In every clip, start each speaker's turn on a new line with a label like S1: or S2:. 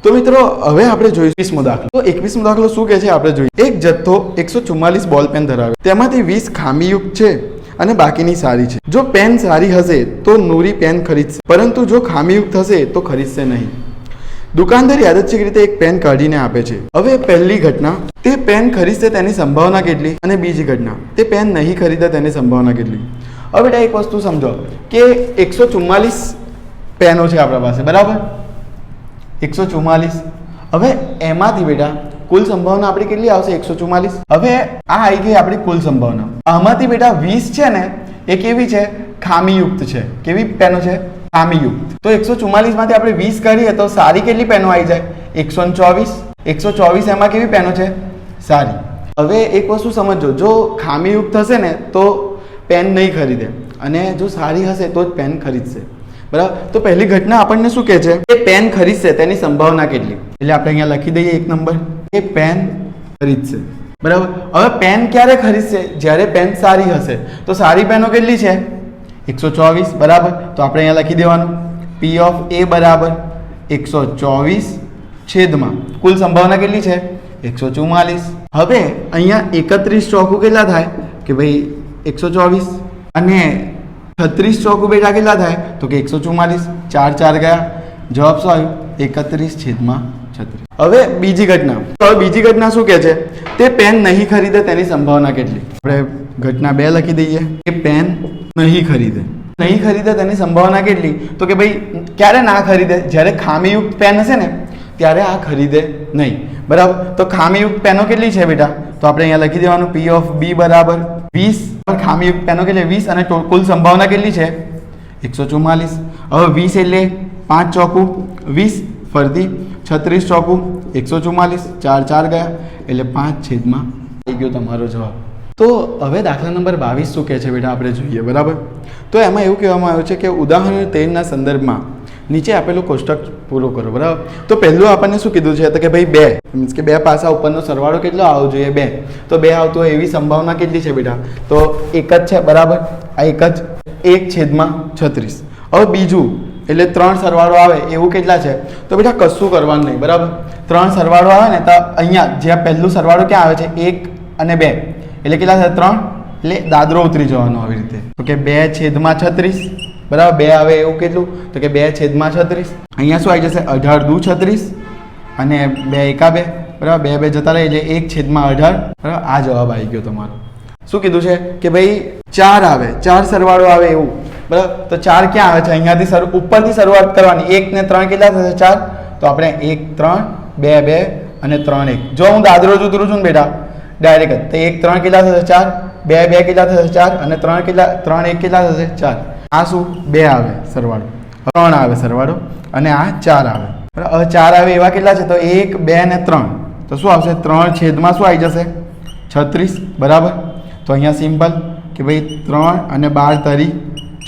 S1: તો મિત્રો હવે આપણે જોઈએ 21મો દાખલો। તો 21મો દાખલો શું કહે છે આપણે જોઈએ। એક જથ્થો 144 બોલ પેન ધરાવે, તેમાંથી 20 ખામીયુક્ત છે અને બાકીની સારી છે। જો પેન સારી હશે તો નૂરી પેન ખરીદશે, પરંતુ જો ખામીયુક્ત હશે તો ખરીદશે નહીં। દુકાનદાર યાદચ્છિક રીતે એક પેન કાઢીને આપે છે। હવે પહેલી ઘટના, તે પેન ખરીદશે તેની સંભાવના કેટલી, અને બીજી ઘટના, તે પેન નહીં ખરીદે તેની સંભાવના કેટલી। હવે બેટા એક વસ્તુ સમજો કે 144 પેનો છે આપણા પાસે, બરાબર, 144। હવે એમાંથી બેટા કુલ સંભાવના આપણી કેટલી આવશે, 144। હવે આ આવી ગઈ આપણી કુલ સંભાવના। આમાંથી બેટા 20 છે ને એ કેવી છે, ખામીયુક્ત છે। કેવી પેનો છે, ખામીયુક્ત। તો 144 માંથી આપણે 20 કાઢીએ તો સારી કેટલી પેનો આવી જાય, 124। 124 એમાં કેવી પેનો છે, સારી। હવે એક વસ્તુ સમજો, જો ખામીયુક્ત હશે ને તો પેન નહીં ખરીદે, અને જો સારી હશે તો જ પેન ખરીદશે, બરાબર। તો પહેલી ઘટના આપણને શું કહે છે કે પેન ખરીદશે તેની સંભાવના કેટલી, એટલે આપણે અહીંયા લખી દઈએ 1 નંબર, એ પેન ખરીદશે, બરાબર। હવે પેન ક્યારે ખરીદશે, જ્યારે પેન સારી હશે। તો સારી પેનો કેટલી છે, 124, બરાબર। તો આપણે અહીંયા લખી દેવાનું P ઓફ A બરાબર 124 છેદમાં કુલ સંભાવના કેટલી છે, 144। હવે અહીંયા 31 ચોકું કેટલા થાય કે ભાઈ 124, અને 36 ચોકું બેટા કેટલા થાય તો કે 144। 4 4 ગયા, જવાબ શું આવ્યું, 31 છેદમાં 36। હવે બીજી ઘટના, હવે બીજી ઘટના શું કહે છે, તે પેન નહીં ખરીદે તેની સંભાવના કેટલી। આપણે ઘટના 2 લખી દઈએ કે પેન નહીં ખરીદે, નહીં ખરીદે તેની સંભાવના કેટલી, તો કે ભાઈ ક્યારે ના ખરીદે, જ્યારે ખામીયુક્ત પેન હશે ને ત્યારે આ ખરીદે નહીં, બરાબર। તો ખામીયુક્ત પેનો કેટલી છે બેટા, તો આપણે અહીંયા લખી દેવાનું P ઓફ B બરાબર 20। ખામીયુક્ત પેનો કેટલી 20, અને કુલ સંભાવના કેટલી છે, 144। હવે 20 એટલે 5 ચોકું 20, ફરતી 36 ચોકું 144, 4 4 ગયા, એટલે 5 છેદમાં થઈ ગયો તમારો જવાબ। તો હવે દાખલા નંબર 22 શું કહે છે બેટા આપણે જોઈએ, બરાબર। તો એમાં એવું કહેવામાં આવ્યું છે કે ઉદાહરણ 13ના સંદર્ભમાં નીચે આપેલું કોષ્ટક પૂરું કરો, બરાબર। તો પહેલું આપણને શું કીધું છે તો કે ભાઈ 2 મીન્સ કે 2 પાસા ઉપરનો સરવાળો કેટલો આવવો જોઈએ, 2। તો 2 આવતો હોય એવી સંભાવના કેટલી છે બેટા, તો 1 જ છે, બરાબર। આ 1 જ, 1 છેદમાં 36। હવે બીજું એટલે 3 સરવાળો આવે એવું કેટલા છે, તો બેટા કશું કરવાનું નહીં, બરાબર। 3 સરવાળો આવે ને તો અહીંયા જ્યાં પહેલું સરવાળો ક્યાં આવે છે, 1 અને 2, એટલે કેટલા થાય 3, એટલે દાદરો ઉતરી જવાનો આવી રીતે, તો કે 2 છેદમાં 36, બરાબર। 2 આવે એવું કેટલું, તો કે 2 છેદમાં 36। અહીંયા શું આવી જશે, 18 દુ 36, અને 2 એકા 2, બરાબર। 2 2 જતા રહે એટલે 1 છેદમાં 18, બરાબર। આ જવાબ આવી ગયો તમારો। શું કીધું છે કે ભાઈ 4 આવે, 4 સરવાળો આવે એવું, બરાબર। તો 4 ક્યાં આવે છે, અહીંયાથી ઉપરથી શરૂઆત કરવાની, 1 ને 3 કેટલા થશે, 4। તો આપણે 1 3 2 2 અને 3 1, જો હું દાદરો જ ઉતરું છું ને બેટા ડાયરેક્ટ, તો 1 3 કેટલા થશે, 4, 2 2 કેટલા થશે, 4, અને 3 કેટલા, 3 1 કેટલા થશે, 4। આ શું 2 આવે સરવાળો, 3 આવે સરવાળો, અને આ 4 આવે, બરાબર। હવે 4 આવે એવા કેટલા છે, તો 1 2 અને 3, તો શું આવશે, 3 છેદમાં શું આવી જશે, 36, બરાબર। તો અહીંયા સિમ્પલ કે ભાઈ 3 અને 12 તરી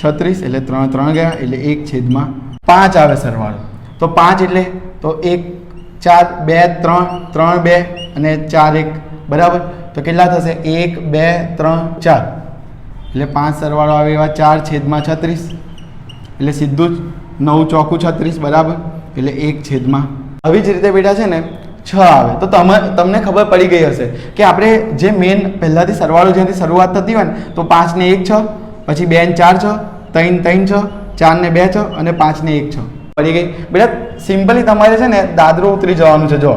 S1: 36, એટલે 3 3 ગયા, એટલે 1 છેદમાં 5 આવે સરવાળો। તો 5 એટલે તો 1 4 2 3 3 2 અને 4 1, બરાબર। તો કેટલા થશે, 1 2 3 4, એટલે 5 સરવાળો આવે એવા 4 છેદમાં 36, એટલે સીધું જ 9 ચોકું 36, બરાબર, એટલે 1 છેદમાં। આવી જ રીતે બેટા છે ને 6 આવે, તો તમને ખબર પડી ગઈ હશે કે આપણે જે મેન પહેલાથી સરવાળો જ્યાંથી શરૂઆત થતી હોય ને, તો 5 ને 1 6, પછી 2 ને 4 6, 3 3 6, 4 ને 2 6, અને 5 ને 1 6 પડી ગઈ બેટા। સિમ્પલી તમારે છે ને દાદરો ઉતરી જવાનું છે, જો,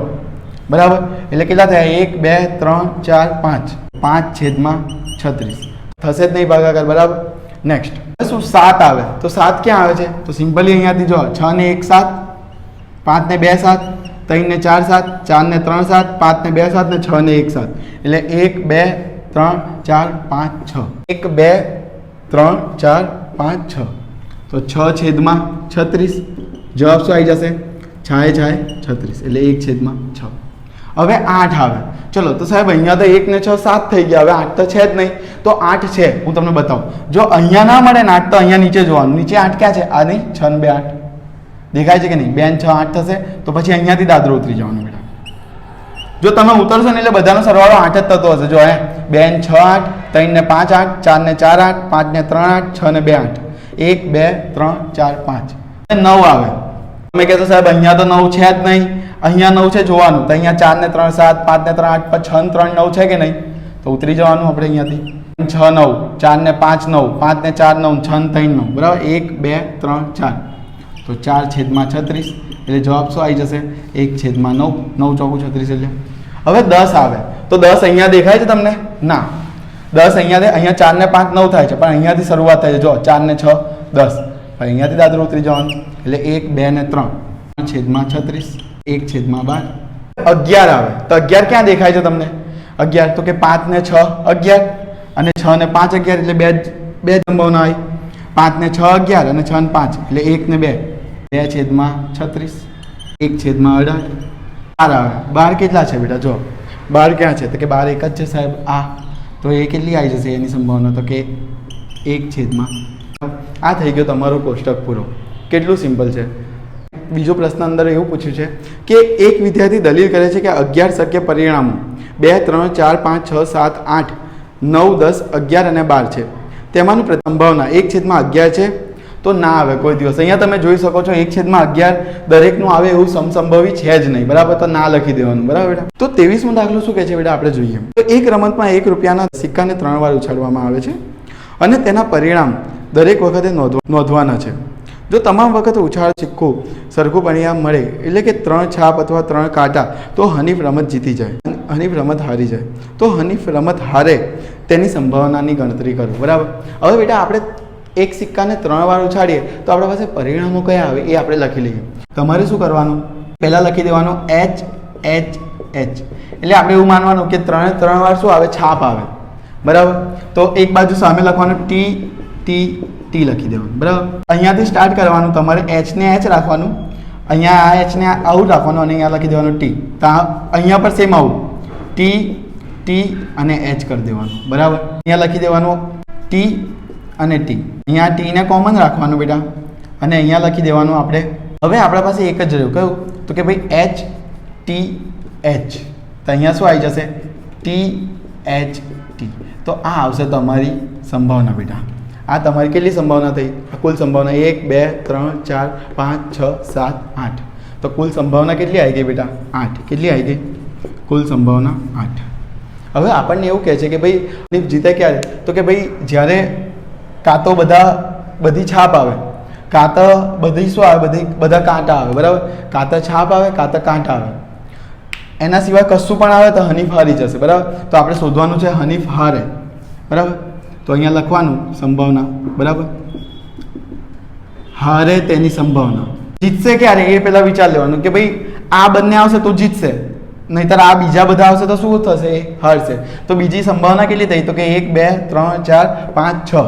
S1: બરાબર। એટલે કેટલા થયા, 1 2 3 4 5, 5 છેદમાં 36 થશે જ નહીં ભાગાકાર, બરાબર। નેક્સ્ટ શું 7 આવે, તો 7 ક્યાં આવે છે, તો સિમ્પલી અહીંયાથી જો 6 ને 1 7, 5 ને 2 7, 3 ને 4 7, 4 ને 3 7, 5 ને 2 7, ને 6 ને 1 7, એટલે 1 2 3 4 5 6, 1 2 3 4 5 6, તો 6 છેદમાં 36, જવાબ શું આવી જશે, 6 6 36, એટલે 1 છેદમાં 6। હવે 8 આવે, ચલો તો સાહેબ અહીંયા તો 1 ને 6 7 થઈ ગયા, હવે 8 તો છે જ નહીં, તો 8 છે, હું તમને બતાવું। જો અહીંયા ના મળે ને 8, તો અહીંયા નીચે જોવાનું, નીચે 8 ક્યાં છે, આ નહીં, 6 ને 2 8 દેખાય છે કે નહીં, 2 ને 6 8 થશે, તો પછી અહીંયાથી દાદરો ઉતરી જવાનું બેટા। જો તમે ઉતરશો ને એટલે બધાનો સરવાળો 8 જ થતો હશે, જો 2 ને 6 8, 3 ને 5 8, 4 ને 4 8, 5 ને 3 8, 6 ને 2 8, 1 2 3 4 5, 9 આવે, તમે કહેશો સાહેબ અહીંયા તો 9 છે જ નહીં, અહીંયા 9 છે જોવાનું, તો અહીંયા 4 ને 3 7, 5 ને 3 8, 6 ને 3 9 છે કે નહીં, તો ઉતરી જવાનું આપણે અહીંયાથી. 6 9, 4 ને 5 9, 5 ને 4 9, 6 ને 3 9, બરાબર. 1 2 3 4, તો 4/36, એટલે જવાબ શું આવી જશે? 1/9, 9 ચોકું 36. એટલે હવે 10 આવે તો 10 અહીંયા દેખાય છે તમને? ના, 10 અહીંયા 4 ને 5 9 થાય છે, પણ અહીંયાથી શરૂઆત થાય છે. જો 4 ને 6 10, અહીંયાથી દાદરો ઉતરી જવાનું, એટલે 1 2 ને 3 3/36, 1/12. 11 આવે તો 11 ક્યાં દેખાય છે તમને? 11 તો કે 5 ને 6 11, અને 6 ને 5 11, એટલે બે સંભાવના આવી. 5 ને 6 11, અને 6 ને 5, એટલે 1 ને 2 2/36, 1/18. 12 આવે. 12 કેટલા છે બેટા? જો 12 ક્યાં છે? તો કે 12 એક જ છે સાહેબ, આ. તો એ કેટલી આવી જશે એની સંભાવના? તો કે 1/. આ થઈ ગયો તમારો કોષ્ટક પૂરો. કેટલું સિમ્પલ છે. બીજો પ્રશ્ન અંદર એવું પૂછ્યું છે કે એક વિદ્યાર્થી દલીલ કરે છે કે 11 શક્ય પરિણામો 2 3 4 5 6 7 8 9 10 11 અને 12 છે. તેમાંનું સંભાવના 1/11 છે, તો ના આવે કોઈ દિવસ. અહીંયા તમે જોઈ શકો છો 1/11 દરેકનું આવે એવું સમસંભવી છે જ નહીં, બરાબર. તો ના લખી દેવાનું, બરાબર બેટા. તો 23મો દાખલો શું કહે છે બેટા? આપણે જોઈએ. તો એક રમતમાં 1 રૂપિયાના સિક્કાને 3 વાર ઉછાળવામાં આવે છે અને તેના પરિણામ દરેક વખતે નોંધવાના છે. જો તમામ વખતે ઉછાળ સિક્કો સરખું પરિણામ મળે, એટલે કે 3 છાપ અથવા 3 કાંટા, તો હનીફ રમત જીતી જાય, હનીફ રમત હારી જાય. તો હનીફ રમત હારે તેની સંભાવનાની ગણતરી કરો, બરાબર. હવે બેટા આપણે એક સિક્કાને 3 વાર ઉછાળીએ તો આપણા પાસે પરિણામો કયા આવે એ આપણે લખી લઈએ. તમારે શું કરવાનું? પહેલાં લખી દેવાનું H H H, એટલે આપણે એવું માનવાનું કે 3 વાર શું આવે? છાપ આવે, બરાબર. તો એક બાજુ સામે લખવાનું T T T લખી દેવાનું, બરાબર. અહીંયાથી સ્ટાર્ટ કરવાનું. તમારે H ને H રાખવાનું, અહીંયા આ H ને આવું રાખવાનું, અને અહીંયા લખી દેવાનું T. તો અહીંયા પર સેમ આવું T T અને H કરી દેવાનું, બરાબર. અહીંયા લખી દેવાનું T અને T. અહીંયા T ને કોમન રાખવાનું બેટા, અને અહીંયા લખી દેવાનું આપણે. હવે આપણા પાસે એક જ રહ્યું, કયું? તો કે ભાઈ H T H. તો અહીંયા શું આવી જશે? T H T. તો આ આવશે તમારી સંભાવના બેટા. આ તમારી કેટલી સંભાવના થઈ? કુલ સંભાવના 1 2 3 4 5 6 7 8. તો કુલ સંભાવના કેટલી આવી ગઈ બેટા? 8. કેટલી આવી ગઈ? કુલ સંભાવના 8. હવે આપણને એવું કહે છે કે ભાઈ જીતે ક્યારે? તો કે ભાઈ જ્યારે કાં તો બધી છાપ આવે, કાં તો બધી શું આવે? બધા કાંટા આવે, બરાબર. કાં તો છાપ આવે, કાં તો કાંટા આવે. એના સિવાય કશું પણ આવે તો હનીફ હારી જશે, બરાબર. તો આપણે શોધવાનું છે હનીફ હારે, બરાબર. તો અહીંયા લખવાનું સંભાવના, બરાબર. હારે તેની સંભાવના. જીતશે ક્યારે એ પહેલાં વિચાર લેવાનું કે ભાઈ આ બંને આવશે તો જીતશે, નહીંતર આ બીજા બધા આવશે તો શું થશે? એ હારશે. તો બીજી સંભાવના કેટલી થઈ? તો કે 1 2 3 4 5 6.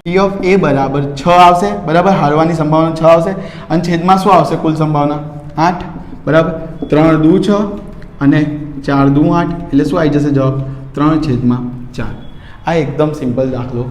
S1: P of A બરાબર 6 આવશે, બરાબર. હારવાની સંભાવના 6 આવશે, અને છેદમાં શું આવશે? કુલ સંભાવના 8, બરાબર. 3 દુ 6 અને 4 દુ 8, એટલે શું આવી જશે જવાબ? 3/4. આ એકદમ સિમ્પલ દાખલો